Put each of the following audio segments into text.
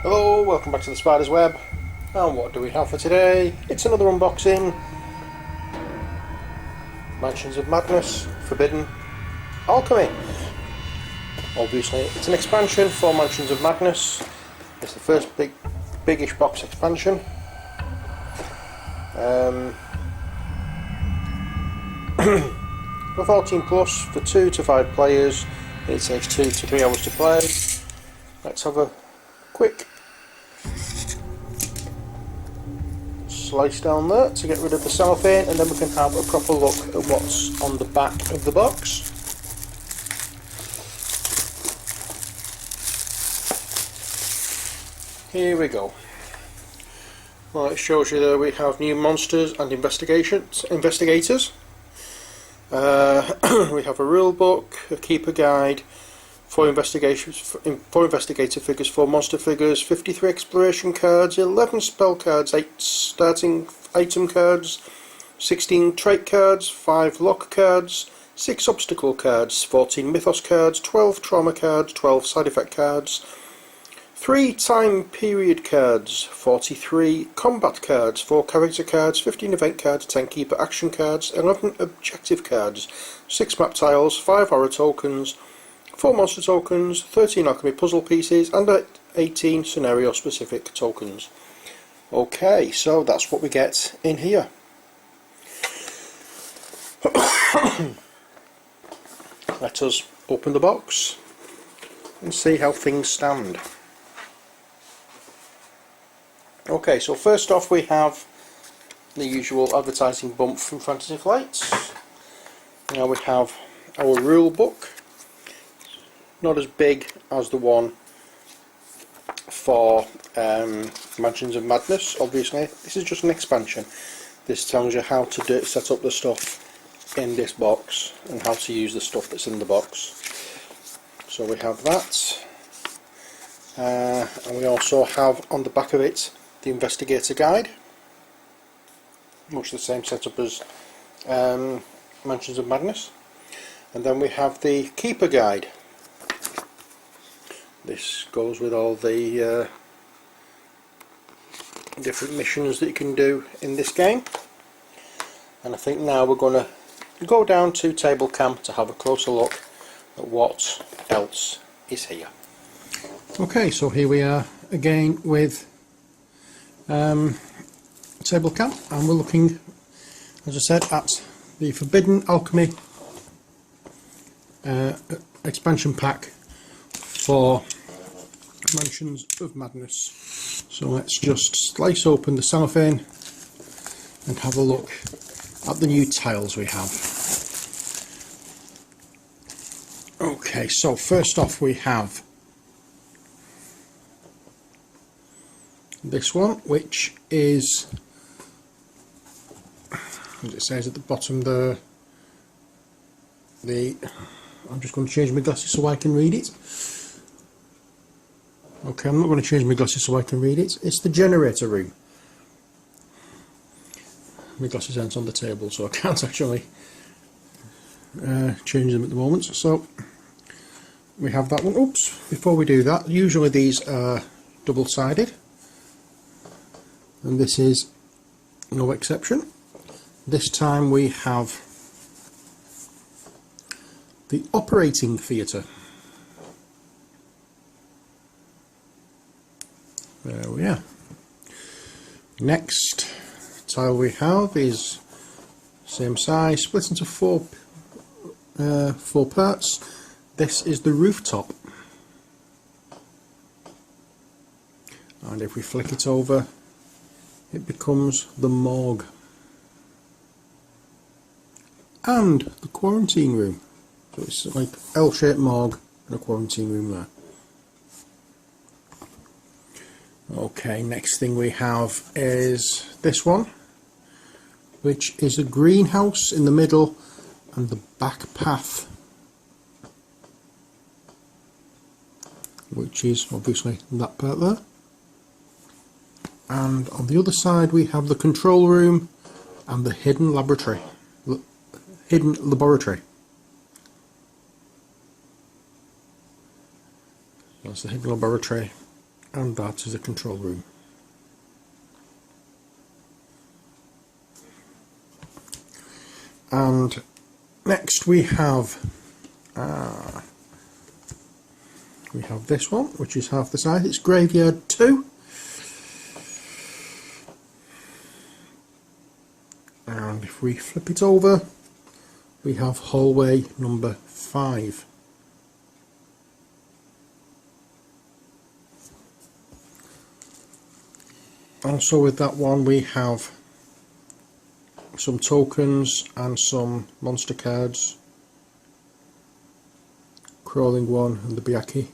Hello, welcome back to the Spider's Web. And what do we have for today? It's another unboxing. Mansions of Madness, Forbidden, Alchemy. Obviously, it's an expansion for Mansions of Madness. It's the first biggish box expansion. For 14 plus, for 2 to 5 players. It takes 2 to 3 hours to play. Let's have a quick slice down there to get rid of the cellophane, and then we can have a proper look at what's on the back of the box. Here we go. Well, it shows you there we have new monsters and investigators. We have a rule book, a keeper guide, 4 investigator figures, 4 monster figures, 53 exploration cards, 11 spell cards, 8 starting item cards, 16 trait cards, 5 lock cards, 6 obstacle cards, 14 mythos cards, 12 trauma cards, 12 side effect cards, 3 time period cards, 43 combat cards, 4 character cards, 15 event cards, 10 keeper action cards, 11 objective cards, 6 map tiles, 5 horror tokens, 4 monster tokens, 13 alchemy puzzle pieces, and 18 scenario specific tokens. Okay, so that's what we get in here. Let us open the box and see how things stand. Okay, so first off we have the usual advertising bump from Fantasy Flights. Now we have our rule book. Not as big as the one for Mansions of Madness, obviously. This is just an expansion. This tells you how to set up the stuff in this box and how to use the stuff that's in the box. So we have that, and we also have on the back of it the Investigator guide, much the same setup as Mansions of Madness. And then we have the Keeper guide. This goes with all the different missions that you can do in this game. And I think now we're going to go down to table cam to have a closer look at what else is here. Okay, so here we are again with table cam, and we're looking, as I said, at the Forbidden Alchemy expansion pack for Mansions of Madness. So let's just slice open the cellophane and have a look at the new tiles we have. Okay, so first off we have this one, which is, as it says at the bottom there, I'm just going to change my glasses so I can read it. Okay, I'm not going to change my glasses so I can read it. It's the generator room. My glasses aren't on the table, so I can't actually change them at the moment. So we have that one. Oops, before we do that, usually these are double-sided, and this is no exception. This time we have the operating theatre. There we are. Next tile we have is same size, split into four parts. This is the rooftop, and if we flick it over, it becomes the morgue and the quarantine room. So it's like L-shaped morgue and a quarantine room there. Okay, next thing we have is this one, which is a greenhouse in the middle and the back path, which is obviously that part there. And on the other side we have the control room and the hidden laboratory. That's the hidden laboratory and that is a control room. And next we have this one, which is half the size. It's Graveyard 2. And if we flip it over, we have hallway number 5. Also with that one we have some tokens and some monster cards. Crawling one and the Biaki.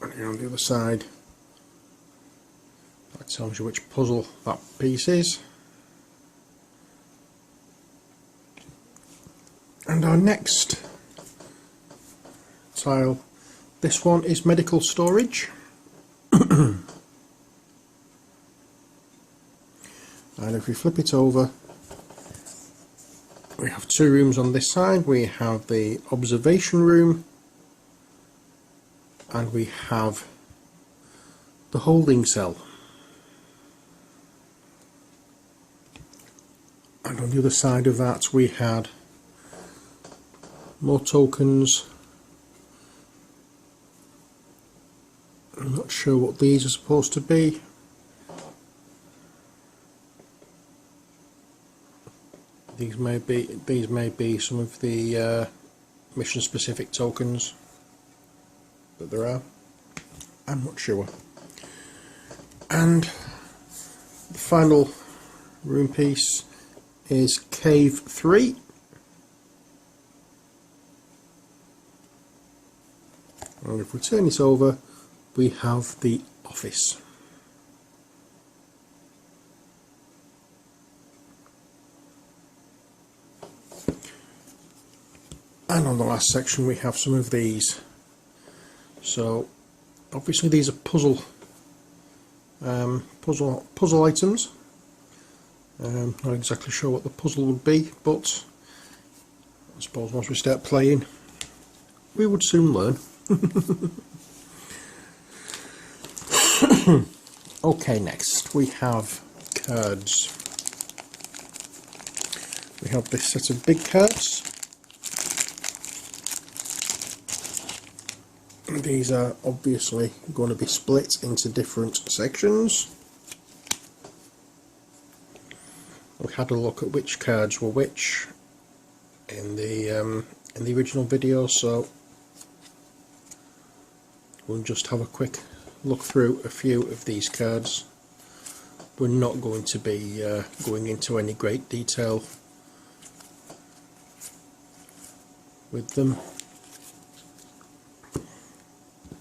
And here on the other side, that tells you which puzzle that piece is. And our next tile, this one is medical storage. And if we flip it over, we have 2 rooms on this side. We have the observation room and we have the holding cell. And on the other side of that we had more tokens. I'm not sure what these are supposed to be. These may be some of the mission specific tokens that there are. I'm not sure. And the final room piece is Cave 3. And if we turn this over, we have the office. And on the last section we have some of these. So obviously these are puzzle items. Not exactly sure what the puzzle would be, but I suppose once we start playing we would soon learn. Okay, next we have cards. We have this set of big cards. These are obviously going to be split into different sections. We had a look at which cards were which in the original video, so we'll just have a quick look through a few of these cards. We're not going to be going into any great detail with them,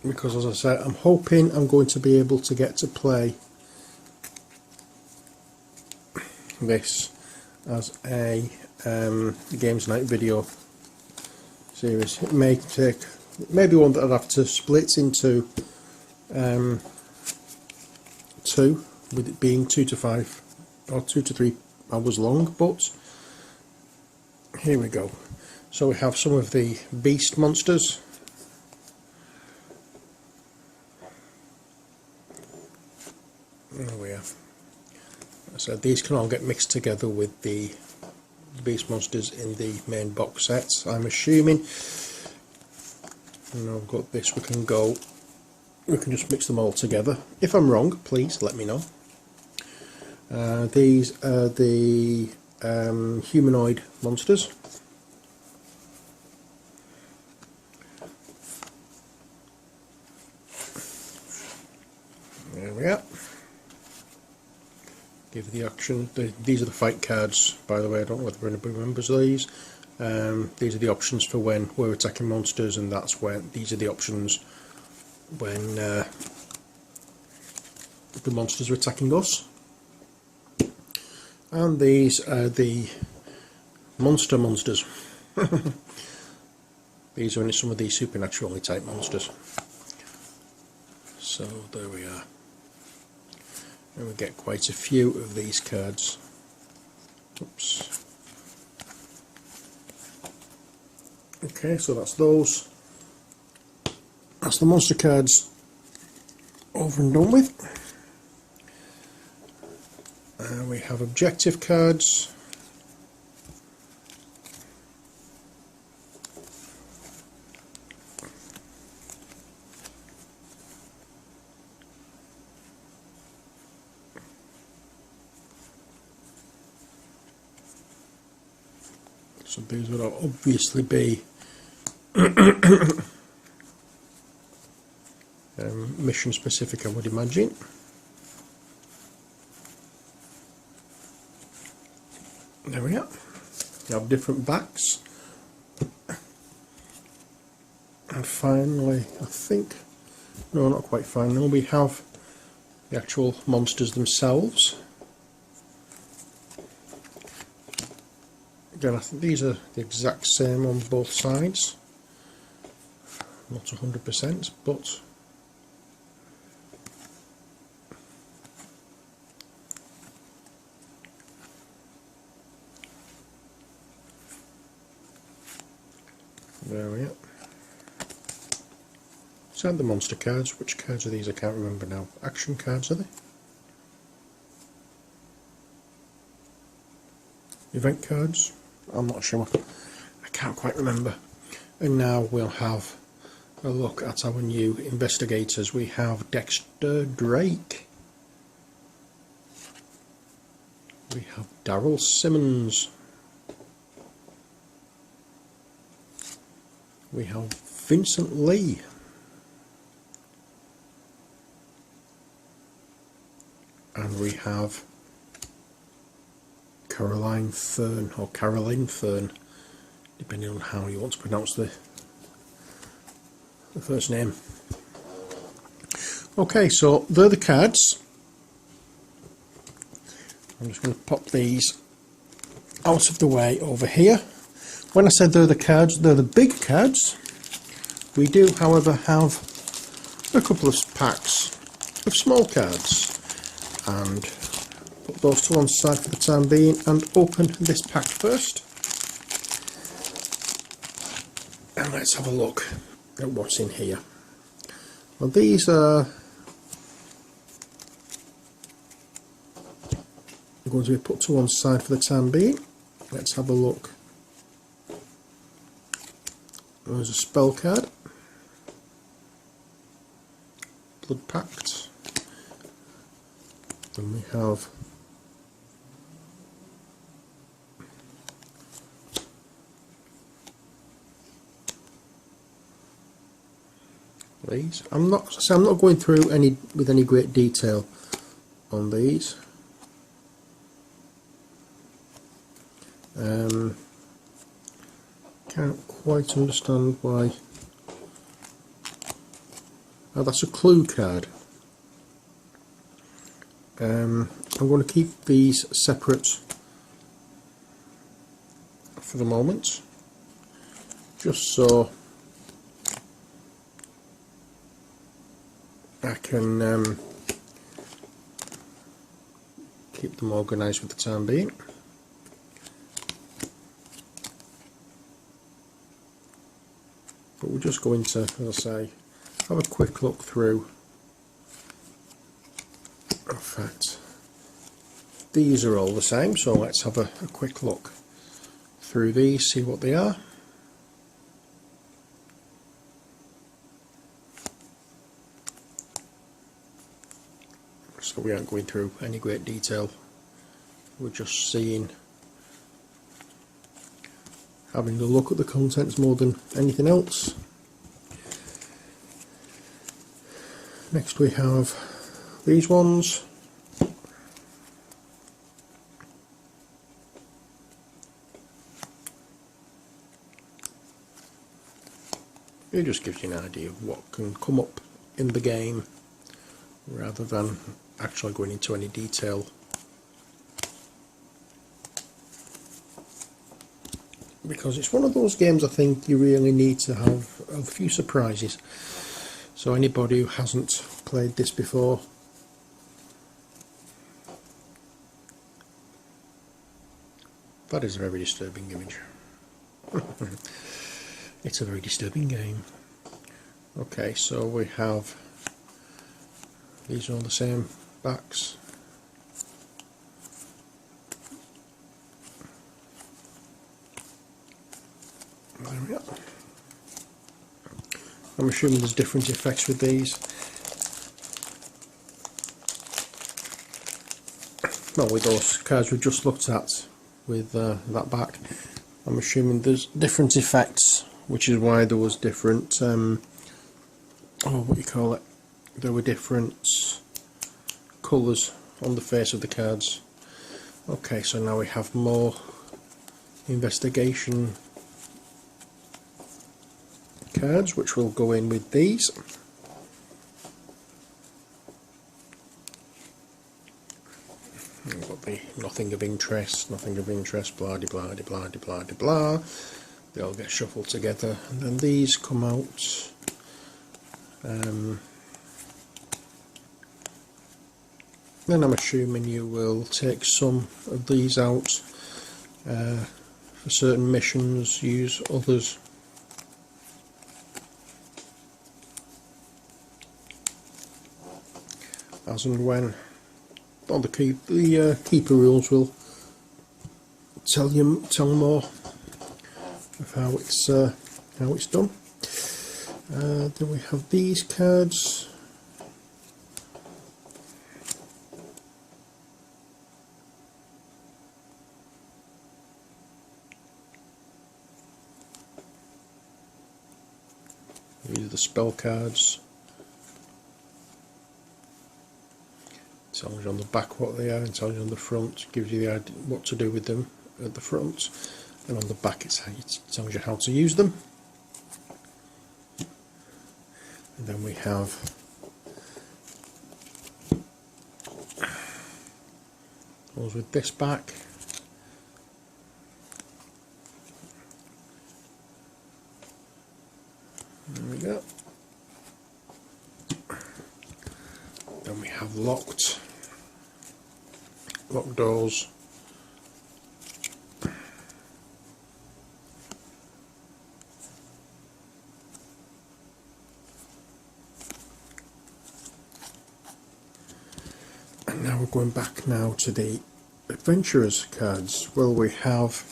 because as I said, I'm hoping I'm going to be able to get to play this as a games night video series. It may take, maybe one that I'd have to split into 2, with it being 2 to 5 or 2 to 3 hours long, but here we go. So we have some of the beast monsters. There we are. So these can all get mixed together with the beast monsters in the main box set, I'm assuming. And I've got this, we can just mix them all together. If I'm wrong, please let me know. These are the humanoid monsters. There we are. Give the action. These are the fight cards, by the way. I don't know whether anybody remembers these. These are the options for when we're attacking monsters, and that's when these are the options when the monsters are attacking us. And these are the monsters. These are some of these supernatural type monsters. So there we are. And we get quite a few of these cards. Oops. Okay, so that's those. that's the monster cards over and done with. We have objective cards. So these would obviously be mission specific, I would imagine. There we are. You have different backs. And finally, I think, no, not quite finally, we have the actual monsters themselves. Again, I think these are the exact same on both sides. Not 100%, but there we are. So the monster cards. Which cards are these? I can't remember now. Action cards, are they? Event cards? I'm not sure. I can't quite remember. And now we'll have a look at our new investigators. We have Dexter Drake. We have Daryl Simmons. We have Vincent Lee. And we have Caroline Fern, or Caroline Fern, depending on how you want to pronounce the first name. Okay, so they're the cards. I'm just going to pop these out of the way over here. When I said they're the cards, they're the big cards. We do, however, have a couple of packs of small cards, and put those to one side for the time being and open this pack first. And let's have a look at what's in here. Well, these are going to be put to one side for the time being. Let's have a look. There's a spell card, Blood Pact, and we have these. I'm not going through with any great detail on these. Can't quite understand why. Oh, that's a clue card. I'm going to keep these separate for the moment, just so I can keep them organised for the time being. But we're just going to, as I say, have a quick look through. In fact, these are all the same, so let's have a quick look through these, see what they are. So we aren't going through any great detail, we're just seeing, having a look at the contents more than anything else. Next we have these ones. It just gives you an idea of what can come up in the game, rather than actually going into any detail. Because it's one of those games I think you really need to have a few surprises. So anybody who hasn't played this before, that is a very disturbing image. It's a very disturbing game. Okay, so we have, these are all the same backs. There we are. I'm assuming there's different effects with these. Well, with those cards we just looked at with that back, I'm assuming there's different effects, which is why there was different, what do you call it? There were different colours on the face of the cards. Okay, so now we have more investigation cards, which will go in with these. We've got the nothing of interest, blah de blah de blah de blah de blah. They all get shuffled together, and then these come out. Then I'm assuming you will take some of these out for certain missions, use others. As and when. Well, the keeper rules will tell more of how it's done. Then we have these cards. These are the spell cards. Tells you on the back what they are, and tells you on the front, gives you the idea what to do with them at the front, and on the back it tells you how to use them. And then we have those with this back. There we go. Then we have locked doors. And now we're going back now to the adventurers cards. Well, we have,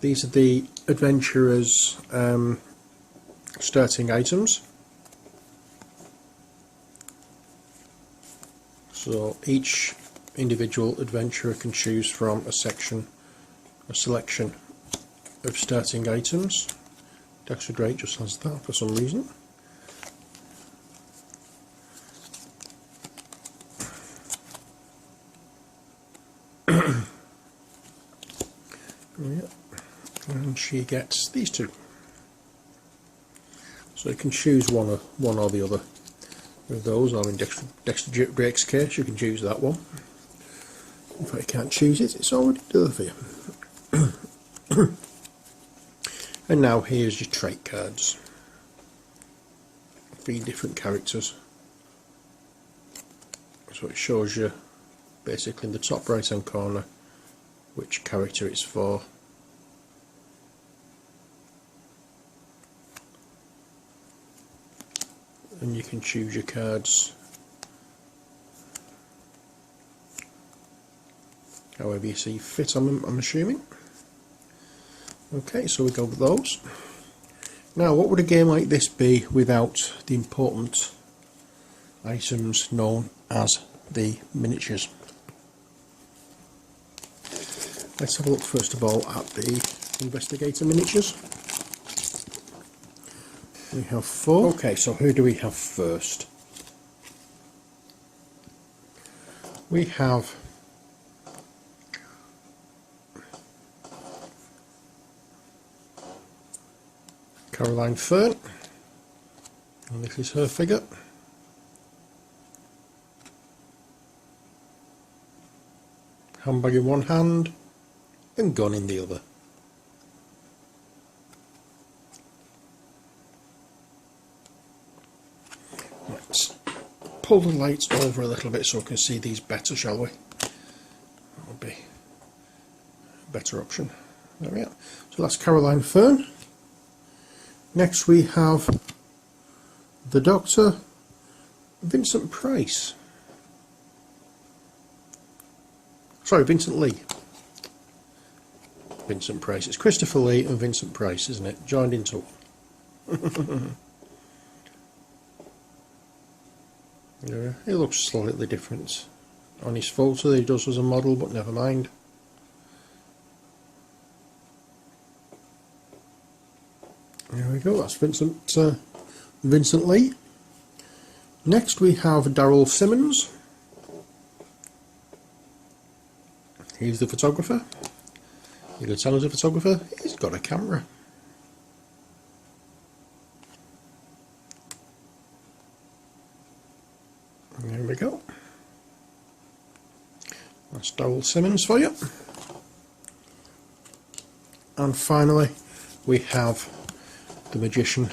these are the adventurers starting items. So each individual adventurer can choose from a selection of starting items. Dexter Drake just has that for some reason. Yeah. And she gets these two. So you can choose one or the other of those, or in Dexter Drake's case you can choose that one. If I can't choose it, it's already done for you. And now here's your trait cards. 3 different characters. So it shows you basically in the top right hand corner which character it's for. And you can choose your cards however you see fit, I'm assuming. Okay, so we go with those. Now, what would a game like this be without the important items known as the miniatures? Let's have a look first of all at the Investigator miniatures. We have 4. Okay, so who do we have first? We have Caroline Fern, and this is her figure. Handbag in one hand and gun in the other. Let's pull the lights over a little bit so we can see these better, shall we? That'll be a better option. There we are. So that's Caroline Fern. Next we have the Doctor, Vincent Price. Sorry, Vincent Lee. Vincent Price. It's Christopher Lee and Vincent Price, isn't it? Joined into one. Yeah, he looks slightly different on his photo that he does as a model, but never mind. There we go, that's Vincent Lee. Next we have Daryl Simmons. He's the photographer. You can tell he's a photographer, he's got a camera. There we go. That's Daryl Simmons for you. And finally we have the magician,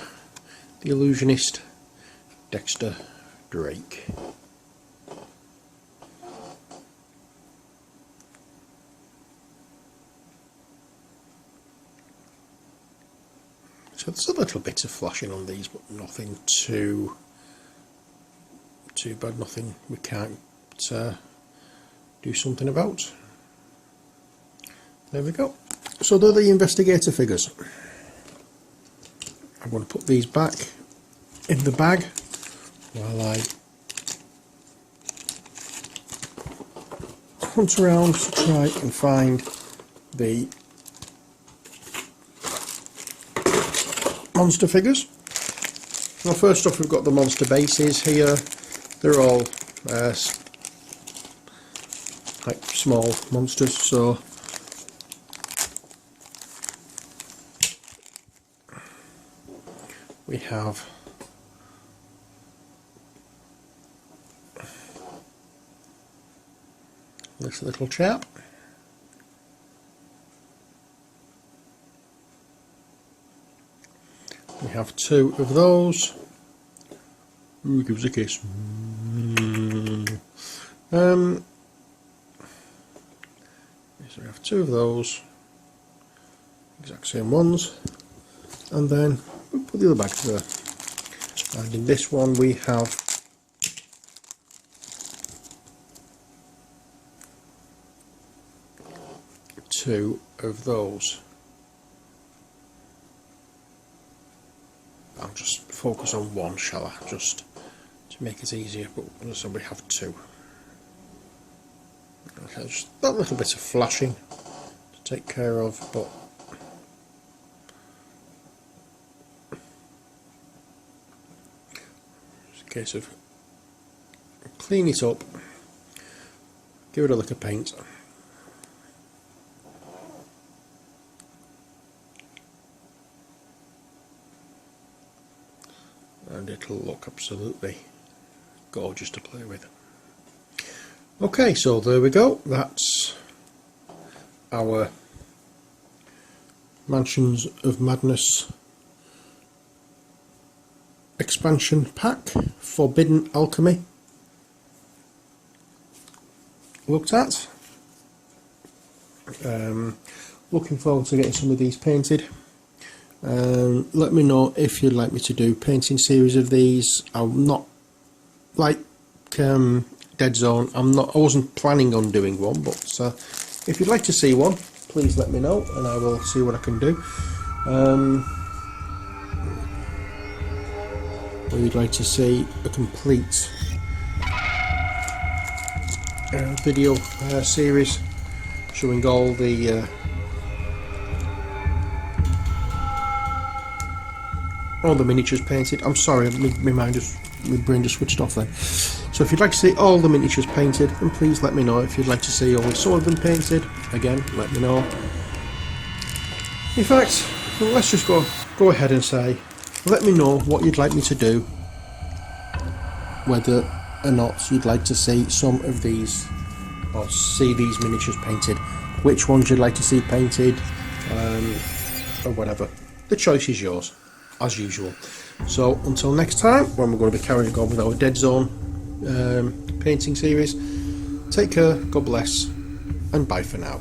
the illusionist, Dexter Drake. So there's a little bit of flashing on these, but nothing too bad, nothing we can't do something about. There we go. So they're the Investigator figures. I'm going to put these back in the bag while I hunt around to try and find the monster figures. Well, first off, we've got the monster bases here. They're all like small monsters, so we have this little chap. We have two of those. Ooh, give us a kiss. So we have two of those, exact same ones, and then we'll put the other back there. And in this one we have two of those. I'll just focus on one, shall I, just to make it easier, but so we have two. Okay, just that little bit of flashing to take care of, but it's a case of clean it up, give it a lick of paint, and it'll look absolutely gorgeous to play with. Okay, so there we go, that's our Mansions of Madness expansion pack, Forbidden Alchemy, looked at. Looking forward to getting some of these painted. Let me know if you'd like me to do painting series of these. I'm not like Dead Zone. I wasn't planning on doing one, but if you'd like to see one, please let me know, and I will see what I can do. Or you'd like to see a complete video series showing all the miniatures painted. I'm sorry, my brain just switched off then. So if you'd like to see all the miniatures painted, then please let me know. If you'd like to see only some of them painted, again, let me know. In fact, let's just go ahead and say, let me know what you'd like me to do, whether or not you'd like to see some of these, or see these miniatures painted, which ones you'd like to see painted, or whatever. The choice is yours, as usual. So until next time, when we're going to be carrying on with our Dead Zone painting series, take care, God bless, and bye for now.